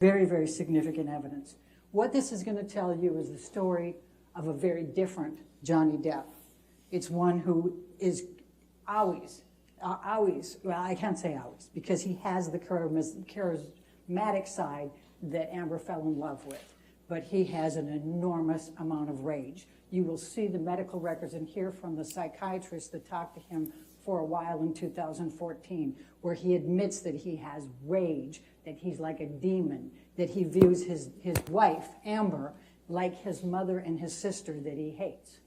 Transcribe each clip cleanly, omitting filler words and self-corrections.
Very, very significant evidence. What this is going to tell you is the story of a very different Johnny Depp. It's one who is always, well, I can't say always, because he has the charismatic side that Amber fell in love with, but he has an enormous amount of rage. You will see the medical records and hear from the psychiatrist that talked to him for a while in 2014, where he admits that he has rage, that he's like a demon, that he views his wife, Amber, like his mother and his sister that he hates.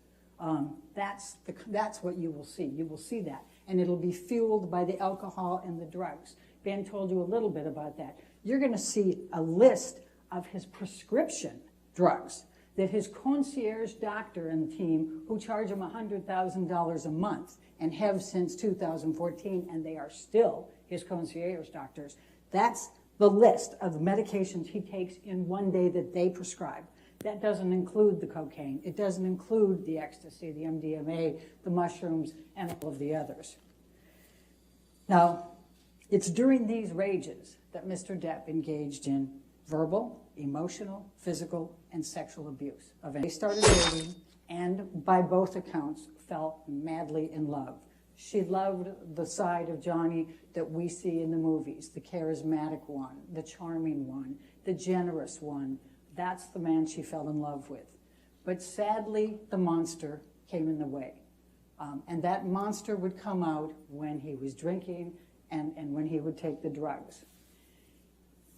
That's what you will see. You will see that. And it'll be fueled by the alcohol and the drugs. Ben told you a little bit about that. You're going to see a list of his prescription drugs that his concierge doctor and team, who charge him $100,000 a month and have since 2014, and they are still his concierge doctors. That's the list of the medications he takes in one day that they prescribe. That doesn't include the cocaine. It doesn't include the ecstasy, the MDMA, the mushrooms, and all of the others. Now, it's during these rages that Mr. Depp engaged in verbal, emotional, physical, and sexual abuse. They started dating, and by both accounts, fell madly in love. She loved the side of Johnny that we see in the movies, the charismatic one, the charming one, the generous one. That's the man she fell in love with. But sadly, the monster came in the way. And that monster would come out when he was drinking and when he would take the drugs.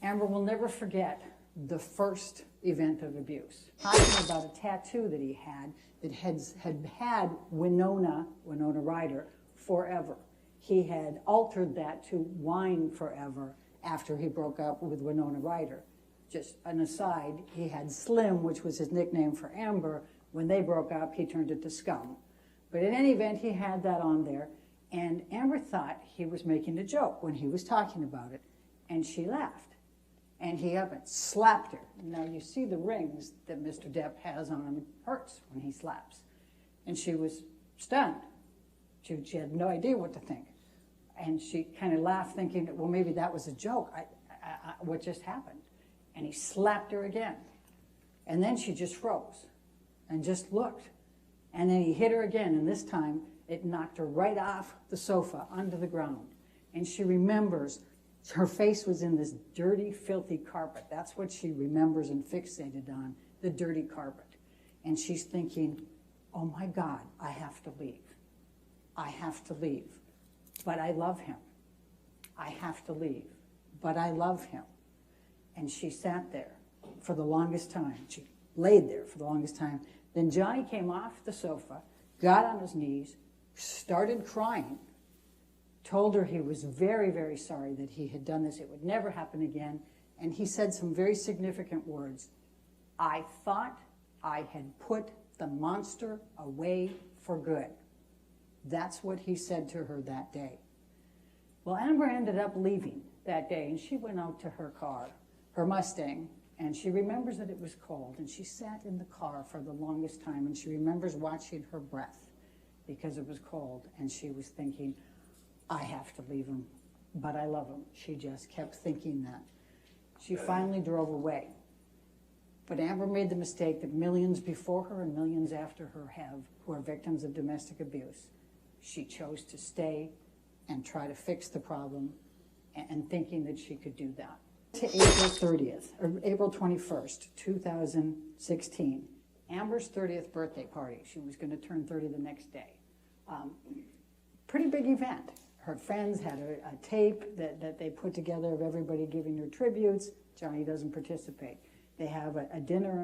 Amber will never forget the first event of abuse. Talking about a tattoo that he had that had Winona Ryder forever. He had altered that to Wine Forever after he broke up with Winona Ryder. Just an aside, he had Slim, which was his nickname for Amber. When they broke up, he turned it to Scum. But in any event, he had that on there, and Amber thought he was making a joke when he was talking about it, and she laughed. And he up and slapped her. Now, you see the rings that Mr. Depp has on him. It hurts when he slaps. And she was stunned. She had no idea what to think. And she kind of laughed, thinking, well, maybe that was a joke. What just happened? And he slapped her again. And then she just froze and just looked. And then he hit her again, and this time it knocked her right off the sofa onto the ground. And she remembers her face was in this dirty, filthy carpet. That's what she remembers and fixated on, the dirty carpet. And she's thinking, oh my God, I have to leave. I have to leave. But I love him. I have to leave. But I love him. And she sat there for the longest time. She laid there for the longest time. Then Johnny came off the sofa, got on his knees, started crying, told her he was very, very sorry that he had done this. It would never happen again. And he said some very significant words. I thought I had put the monster away for good. That's what he said to her that day. Well, Amber ended up leaving that day, and she went out to her car, her Mustang, and she remembers that it was cold, and she sat in the car for the longest time, and she remembers watching her breath because it was cold, and she was thinking, I have to leave him, but I love him. She just kept thinking that. She finally drove away. But Amber made the mistake that millions before her and millions after her have, who are victims of domestic abuse. She chose to stay and try to fix the problem, and thinking that she could do that. To April 30th, or April 21st, 2016, Amber's 30th birthday party. She was going to turn 30 the next day. Pretty big event. Her friends had a tape that they put together of everybody giving her tributes. Johnny doesn't participate. They have a dinner